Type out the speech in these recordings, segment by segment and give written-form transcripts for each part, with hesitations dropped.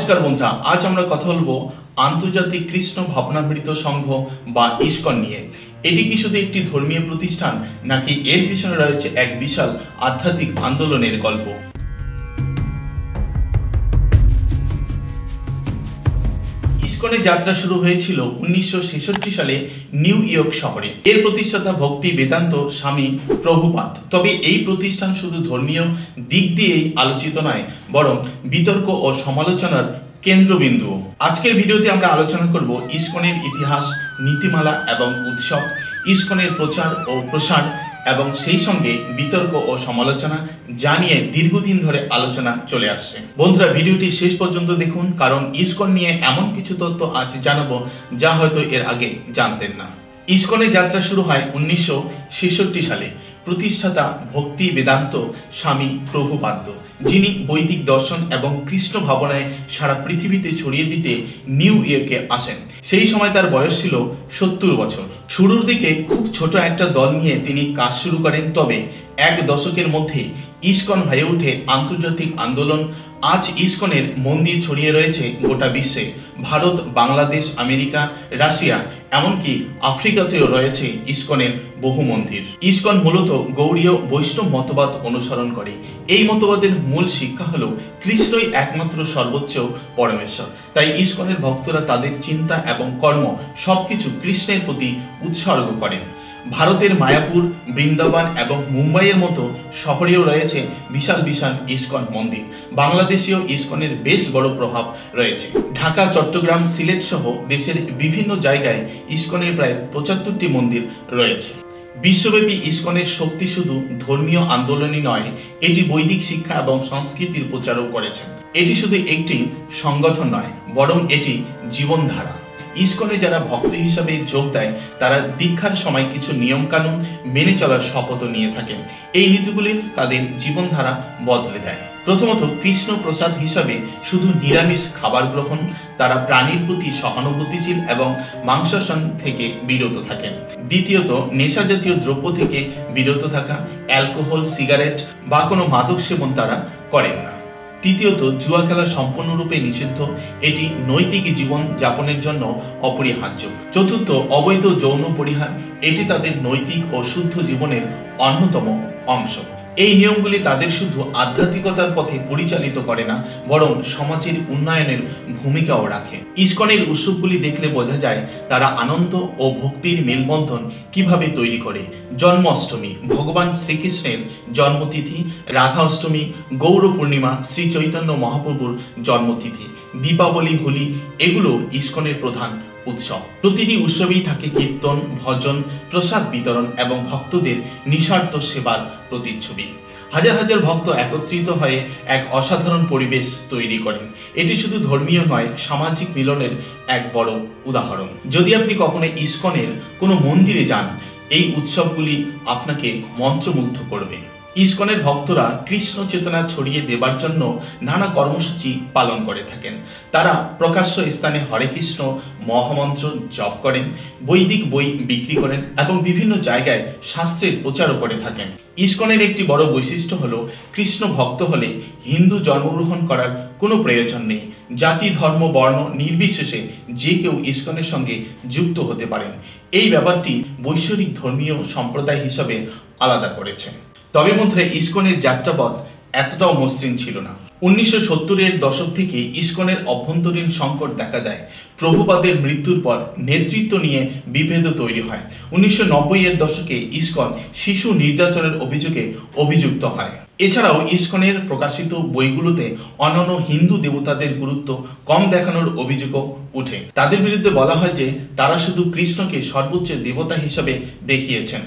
নমস্কার বন্ধুরা, আজ আমরা কথা বলবো আন্তর্জাতিক কৃষ্ণ ভাবনামৃত সংঘ বা ইসকন নিয়ে। এটি কি শুধু একটি ধর্মীয় প্রতিষ্ঠান, নাকি এর পিছনে রয়েছে এক বিশাল আধ্যাত্মিক আন্দোলনের গল্প? ইসকনের যাত্রা শুরু হয়েছিল 1966 সালে নিউ ইয়র্ক শহরে। এর প্রতিষ্ঠাতা ভক্তি বেদান্ত স্বামী প্রভুপাদ। তবে এই প্রতিষ্ঠান শুধু ধর্মীয় দিক দিয়েই আলোচিত নয়, বরং বিতর্ক ও সমালোচনার কেন্দ্রবিন্দু। আজকের ভিডিওতে আমরা আলোচনা করব ইসকনের ইতিহাস, নীতিমালা এবং উৎসব, ইসকনের প্রচার ও প্রসার এবং সেই সঙ্গে বিতর্ক ও সমালোচনা, যা নিয়ে দীর্ঘদিন ধরে আলোচনা চলে আসছে। বন্ধুরা, ভিডিওটি শেষ পর্যন্ত দেখুন, কারণ ইসকন নিয়ে এমন কিছু তথ্য আজ জানাবো যা হয়তো এর আগে জানতেন না। ইসকনের যাত্রা শুরু হয় 1966 সালে। প্রতিষ্ঠাতা ভক্তি বেদান্ত স্বামী প্রভুপাদ, যিনি বৈদিক দর্শন এবং কৃষ্ণ ভাবনায় সারা পৃথিবীতে ছড়িয়ে দিতে নিউ ইয়র্কে আসেন। সেই সময় তার বয়স ছিল 70 বছর। শুরুর দিকে খুব ছোট একটা দল নিয়ে তিনি কাজ শুরু করেন, তবে এক দশকের মধ্যে ইসকন হয়ে ওঠে আন্তর্জাতিক আন্দোলন। আজ ইসকনের মন্দির ছড়িয়ে রয়েছে গোটা বিশ্বে। ভারত, বাংলাদেশ, আমেরিকা, রাশিয়া, এমনকি আফ্রিকাতেও রয়েছে ইসকনের বহু মন্দির। ইসকন মূলত গৌড়ীয় বৈষ্ণব মতবাদ অনুসরণ করে। এই মতবাদের মূল শিক্ষা হলো কৃষ্ণই একমাত্র সর্বোচ্চ পরমেশ্বর। তাই ইসকনের ভক্তরা তাদের চিন্তা এবং কর্ম সবকিছু কৃষ্ণের প্রতি উৎসর্গ করেন। ভারতের মায়াপুর, বৃন্দাবন এবং মুম্বাইয়ের মতো শহরেও রয়েছে বিশাল বিশাল ইসকন মন্দির। বাংলাদেশেও ইসকনের বেশ বড় প্রভাব রয়েছে। ঢাকা, চট্টগ্রাম, সিলেট সহ দেশের বিভিন্ন জায়গায় ইসকনের প্রায় 75টি মন্দির রয়েছে। বিশ্বব্যাপী ইসকনের শক্তি শুধু ধর্মীয় আন্দোলনই নয়, এটি বৈদিক শিক্ষা এবং সংস্কৃতির প্রচারও করেছে। এটি শুধু একটি সংগঠন নয়, বরং এটি জীবনধারা। ইসকনে যারা ভক্ত হিসাবে যোগ দেয়, তারা দীক্ষার সময় কিছু নিয়ম কানুন মেনে চলার শপথ নিয়ে থাকেন। এই নীতিগুলি তাদের জীবনধারা বদলে দেয়। প্রথমত, কৃষ্ণ প্রসাদ হিসাবে শুধু নিরামিষ খাবার গ্রহণ। তারা প্রাণীর প্রতি সহানুভূতিশীল এবং মাংসাশন থেকে বিরত থাকেন। দ্বিতীয়ত, নেশা জাতীয় দ্রব্য থেকে বিরত থাকা। অ্যালকোহল, সিগারেট বা কোনো মাদক সেবন তারা করেন না। তৃতীয়ত, জুয়া খেলা সম্পূর্ণরূপে নিষিদ্ধ। এটি নৈতিক জীবন যাপনের জন্য অপরিহার্য। চতুর্থ, অবৈধ যৌন পরিহার। এটি তাদের নৈতিক ও শুদ্ধ জীবনের অন্যতম অংশ। এই নিয়মগুলি তাদের শুধু আধ্যাত্মিকতার পথে পরিচালিত করে না, বরং সমাজের উন্নয়নের ভূমিকাও রাখে। ইসকনের উৎসবগুলি দেখলে বোঝা যায় তারা আনন্দ ও ভক্তির মেলবন্ধন কিভাবে তৈরি করে। জন্মাষ্টমী, ভগবান শ্রীকৃষ্ণের জন্মতিথি। রাধা অষ্টমী, গৌর পূর্ণিমা, শ্রী চৈতন্য মহাপ্রভুর জন্মতিথি। দীপাবলি, হোলি, এগুলো ইসকনের প্রধান উৎসব। প্রতিটি উৎসবেই থাকে কীর্তন, ভজন, প্রসাদ বিতরণ এবং ভক্তদের নিঃস্বার্থ সেবার প্রতিচ্ছবি। হাজার হাজার ভক্ত একত্রিত হয়ে এক অসাধারণ পরিবেশ তৈরি করেন। এটি শুধু ধর্মীয় নয়, সামাজিক মিলনের এক বড় উদাহরণ। যদি আপনি কখনো ইসকনের কোনো মন্দিরে যান, এই উৎসবগুলি আপনাকে মন্ত্রমুগ্ধ করবে। ইসকনের ভক্তরা কৃষ্ণ চেতনা ছড়িয়ে দেবার জন্য নানা কর্মসূচি পালন করে থাকেন। তারা প্রকাশ্য স্থানে হরে কৃষ্ণ মহামন্ত্র জপ করেন, বৈদিক বই বিক্রি করেন এবং বিভিন্ন জায়গায় শাস্ত্রের প্রচারও করে থাকেন। ইসকনের একটি বড় বৈশিষ্ট্য হলো, কৃষ্ণ ভক্ত হলে হিন্দু জন্মগ্রহণ করার কোনো প্রয়োজন নেই। জাতি, ধর্ম, বর্ণ নির্বিশেষে যে কেউ ইসকনের সঙ্গে যুক্ত হতে পারেন। এই ব্যাপারটি বৈশ্বরিক ধর্মীয় সম্প্রদায় হিসাবে আলাদা করেছে। তবে বন্ধুরা, ইসকনের যাত্রাপথ এতটাও মসৃণ ছিল না। 1970-এর দশক থেকে ইসকনের অভ্যন্তরীণ সংকট দেখা দেয়। প্রভুপাদের মৃত্যুর পর নেতৃত্ব নিয়ে বিভেদ তৈরি হয়। 1990-এর দশকে ইসকন শিশু নির্যাতনের অভিযোগে অভিযুক্ত হয়। এছাড়াও ইসকনের প্রকাশিত বইগুলোতে অন্যান্য হিন্দু দেবতাদের গুরুত্ব কম দেখানোর অভিযোগও উঠে। তাদের বিরুদ্ধে বলা হয় যে তারা শুধু কৃষ্ণকে সর্বোচ্চ দেবতা হিসাবে দেখিয়েছেন,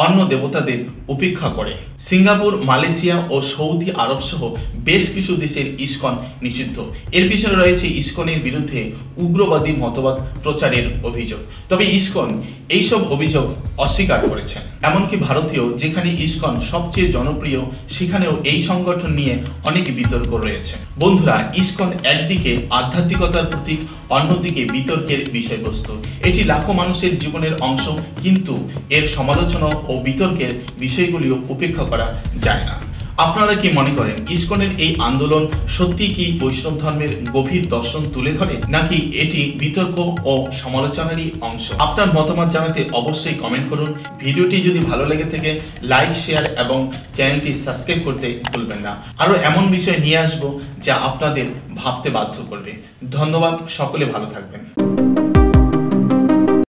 অন্য দেবতাদের উপেক্ষা করে। সিঙ্গাপুর, মালয়েশিয়া ও সৌদি আরব সহ বেশ কিছু দেশের ইসকন নিষিদ্ধ। এর পিছনে রয়েছে ইসকনের বিরুদ্ধে উগ্রবাদী মতবাদ প্রচারের অভিযোগ। তবে ইসকন এইসব অভিযোগ অস্বীকার করেছে। এমনকি ভারতীয়, যেখানে ইসকন সবচেয়ে জনপ্রিয়, সেখানেও এই সংগঠন নিয়ে অনেক বিতর্ক রয়েছে। বন্ধুরা, ইসকন একদিকে আধ্যাত্মিকতার প্রতীক, অন্যদিকে বিতর্কের বিষয়বস্তু। এটি লাখো মানুষের জীবনের অংশ, কিন্তু এর সমালোচনা ও বিতর্কের বিষয়গুলিও উপেক্ষা করা যায় না। আপনারা কি মনে করেন ইসকনের এই আন্দোলন সত্যি কি বৈষ্ণব ধর্মের গভীর দর্শন তুলে ধরে, নাকি এটি বিতর্ক ও সমালোচনারই অংশ? আপনার মতামত জানাতে অবশ্যই কমেন্ট করুন। ভিডিওটি যদি ভালো লেগে থাকে লাইক, শেয়ার এবং চ্যানেলটি সাবস্ক্রাইব করতে ভুলবেন না। আরো এমন বিষয় নিয়ে আসবো যা আপনাদের ভাবতে বাধ্য করবে। ধন্যবাদ, সকলে ভালো থাকবেন।